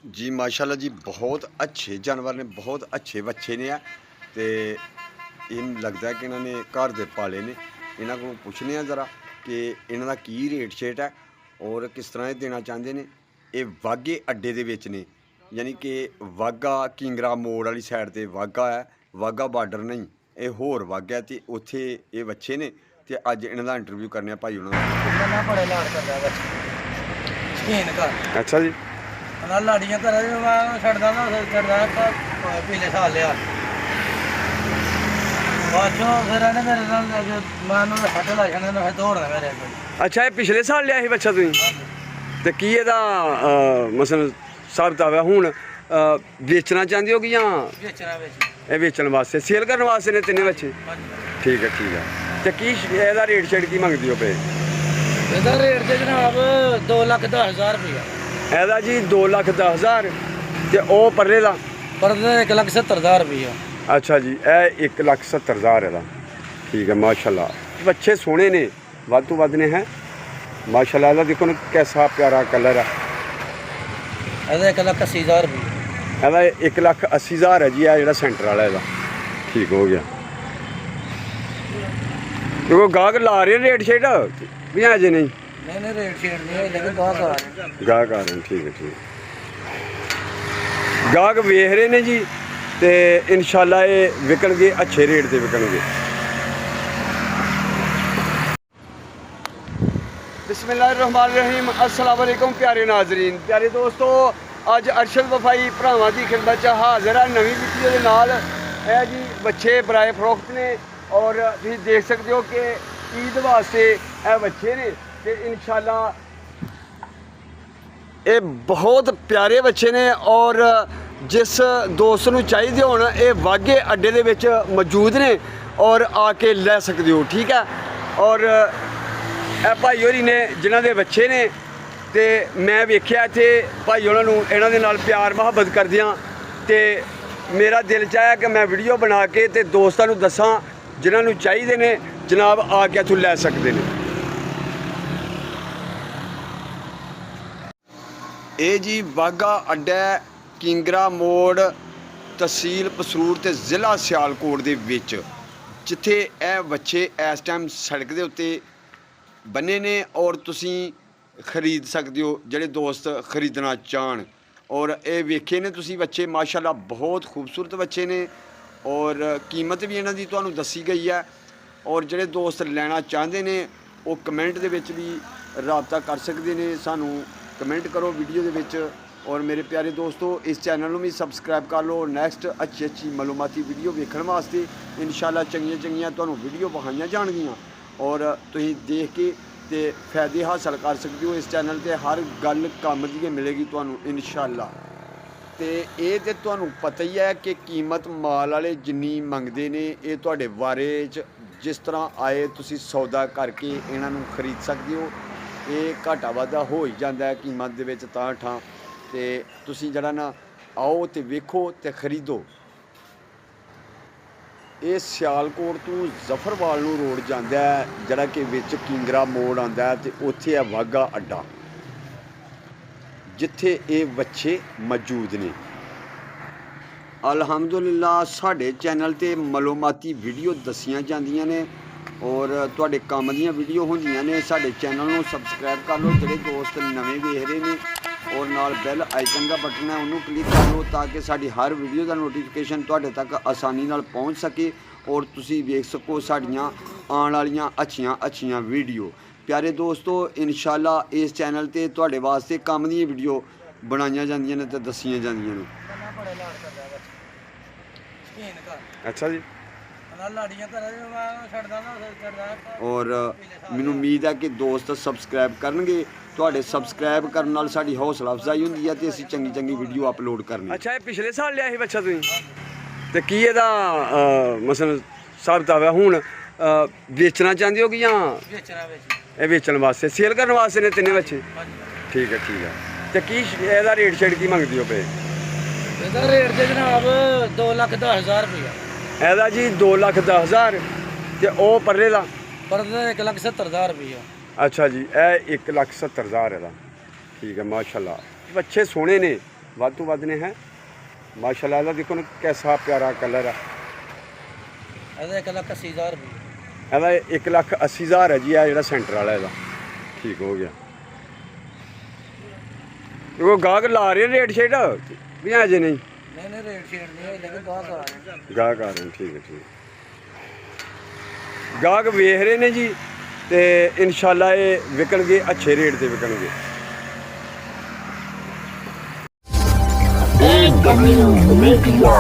जी माशाल्लाह जी, बहुत अच्छे जानवर ने, बहुत अच्छे बच्चे ने ते इन लगता है कि इन्होंने घर दे पाले ने। इन्हों को पुछने ज़रा कि इन्हों का की रेट शेट है और किस तरह ये देना चाहते हैं। ये वाघे अड्डे दे विच ने, यानी कि वाघा किंगरा मोड़ वाली साइड ते वाघा है, वाघा बार्डर नहीं, ये होर वाघा है तो उत्थे ये बच्चे ने। तो अज इन्हों का इंटरव्यू करने भाई उन्होंने। अच्छा जी, लाड़ियां घर छड़दा ना छड़दा पिछले साल लिया बाचो फिर मेरे मैं फट ला छड़े फिर दौड़ना मेरे अच्छा ये पिछले साल लिया बच्चा तुम तो की एदा मसलन हिसाब किताब है हूँ बेचना चाहते हो कि या बेचना बेचने वास्ते सेल करने वास्ते ने तिने बच्चे? ठीक है तो की एदा रेट शेट की मंगती हो पे? ਇਹਦਾ ਰੇਟ ਤੇ ਜਨਾਬ 2,10,000 ਰੁਪਇਆ। ਇਹਦਾ ਜੀ 2,10,000 ਤੇ ਉਹ ਪਰਲੇ ਦਾ ਪਰਲੇ 1,70,000 ਰੁਪਇਆ। ਅੱਛਾ ਜੀ, ਇਹ 1,70,000 ਇਹਦਾ। ਠੀਕ ਹੈ ਮਾਸ਼ਾਅੱਲਾ, ਬੱਚੇ ਸੋਹਣੇ ਨੇ, ਵੱਧ ਤੋਂ ਵੱਧ ਨੇ ਹੈ ਮਾਸ਼ਾਅੱਲਾ। ਇਹਦਾ ਦੇਖੋ ਨਾ ਕਿਹਦਾ ਪਿਆਰਾ ਕਲਰ ਹੈ। ਇਹਦਾ 1,80,000 ਰੁਪਇਆ। ਇਹਦਾ 1,80,000 ਹੈ ਜੀ। ਇਹ ਜਿਹੜਾ ਸੈਂਟਰ ਵਾਲਾ ਇਹਦਾ ਠੀਕ ਹੋ ਗਿਆ। ਦੇਖੋ ਗਾਹਕ ਲਾ ਰਹੇ ਰੇਟ ਸ਼ੇਟ भी अजे नहीं रेट शेट नहीं है लेकिन गाहक आ रहे हैं। ठीक है गाहक वेख रहे ने जी तो इंशाल्लाह ये विकणगे, अच्छे रेट से विकणगे। बिस्मिल्लाहिर्रहमानिर्रहीम, अस्सलाम वालेकुम प्यारे नाजरीन, प्यारे दोस्तों। अज अरशद वफाई भरावां की खिदमत हाजिर है नवी वीडियो के नाल। है जी बच्चे बराए फरोख्त ने और तुसीं देख सकते हो कि ईद वास्ते ये बच्चे ने ते इंशाल्लाह ये बहुत प्यारे बच्चे ने। और जिस दोस्त नूं चाहिए होण ये वाघे अड्डे दे विच मौजूद ने और आके लै सकते हो। ठीक है, और ए भाई होरी ने जिन्हां दे बच्चे ने ते मैं वेख्या इत्थे भाई होरां नूं इन्हां दे नाल प्यार मुहब्बत करदियां ते मेरा दिल चाहे कि मैं वीडियो बना के ते दोस्तां नूं दस्सां जिन्हां नूं चाहिए ने जनाब आके इत्थों लै सकते हैं। ये जी वाघा अड्डा किंगरा मोड़, तहसील पसरूर ते ज़िला सियालकोट दे विच, जिथे ए बच्चे इस टाइम सड़क दे उत्ते बने ने और तुसीं खरीद सकते हो जेह्ड़े दोस्त खरीदना चाहन। और ये वेखे ने तुसीं बच्चे माशाल्लाह बहुत खूबसूरत बच्चे ने और कीमत भी इन्हां दी तुहानूं दस्सी गई है। और जोड़े दोस्त लेना चाहते हैं वो कमेंट दे विच भी राबता कर सकते हैं, सानू कमेंट करो वीडियो दे विच। और मेरे प्यारे दोस्तों इस चैनल में सबसक्राइब कर लो नैक्सट अच्छी मालूमाती वीडियो वेखण वास्ते। इंशाल्लाह चंगियां तुहानूं वीडियो विखाईयां जाणगियां और तुसीं देख के ते फायदे हासिल कर सकते हो। इस चैनल ते हर गल कम दी मिलेगी तुहानूं इंशाल्लाह। तो ये तो तुहानूं पता ही है कि कीमत माल वाले जिन्नी मंगते ने ये तुहाडे बारे च जिस तरह आए तुसी सौदा करके इन्हां नूं खरीद सकते हो। ये घाटा वाधा हो ही जाता है कीमत दे विच तां ठां। ते तुसी जरा ना आओ तो वेखो तो खरीदो। ये सियालकोट तो जफरवाल नूं रोड जाता है जरा कि विच किंगरा मोड़ आंदा है तो उत्थे है वाघा अड्डा जिथे ये बच्चे मौजूद ने। अलहमदुलिल्लाह साढ़े चैनल ते मालूमाती वीडियो दसियां जांदियां ने और तुहाडे काम दीयां वीडियो होंदियां ने। साढ़े चैनल नूं सबसक्राइब कर लो जिहड़े दोस्त नवें वेख रहे ने और नाल बैल आइकन का बटन है उन्होंने क्लिक कर लो ताकि साड़ी हर वीडियो का नोटिफिकेशन तुहाडे तक आसानी नाल पहुँच सके और तुसी वेख सको साड़ियाँ आने वालियां अच्छियां वीडियो। प्यारे दोस्तों इंशाल्लाह इस चैनल ते तुहाडे वास्ते काम दी वीडियो बनाईयां जांदियां ने ते दसियां जांदियां ने। अच्छा जी, और मैनूं उम्मीद है कि दोस्त सबसक्राइब करनगे। तुहाडे सबसक्राइब करन नाल साडी हौसला अफजाई हुंदी है ते असीं चंगी वीडियो अपलोड करनी। अच्छा ये पिछले साल लिया बच्चा तुसीं ते की एदा मसलन हिसाब किताब है हूँ बेचना चाहते हो कि या बेचने वास्ते सेल करने वास्ते ने तिने बच्चे? ठीक है तो की एदा रेट शेट की मंगती हो पे? ਇਹਦਾ ਰੇਟ ਤੇ ਜਨਾਬ 2,10,000 ਰੁਪਇਆ। ਇਹਦਾ ਜੀ 2,10,000 ਤੇ ਉਹ ਪਰਲੇ ਦਾ ਪਰਲੇ 1,70,000 ਰੁਪਇਆ। अच्छा जी, यह 1,70,000 ਇਹਦਾ। ठीक है माशाल्लाह, बच्चे सोहने ने, ਵੱਧ ਤੋਂ ਵੱਧ ਨੇ ਹੈ ਮਾਸ਼ਾਅੱਲਾ। ਇਹਦਾ ਦੇਖੋ ਨਾ ਕੈਸਾ ਪਿਆਰਾ ਕਲਰ ਆ। ਇਹਦਾ 1,80,000 ਰੁਪਏ। ਇਹਦਾ 1,80,000 ਹੈ ਜੀ। ਆ ਜਿਹੜਾ ਸੈਂਟਰ ਵਾਲਾ ਇਹਦਾ ਠੀਕ ਹੋ ਗਿਆ। ਉਹ ਗਾਹਕ ਲਾ ਰਹੇ ਰੇਟ ਸ਼ੇਟ ਵੀ ਅਜੇ ਨਹੀਂ ਨਹੀਂ ਰੇਟ ਸ਼ੇਟ ਨਹੀਂ ਹੈ, ਲੇਕਿਨ ਗਾਹਕ ਆ ਰਹੇ ਨੇ। ਗਾਹਕ ਆ ਰਹੇ ਨੇ, ਠੀਕ ਹੈ ਠੀਕ ਹੈ। ਗਾਹਕ ਵੇਖ ਰਹੇ ਨੇ ਜੀ ਤੇ ਇਨਸ਼ਾਅੱਲਾ ਇਹ ਵਿਕਣਗੇ, ਅੱਛੇ ਰੇਟ ਤੇ ਵਿਕਣਗੇ। AW Media.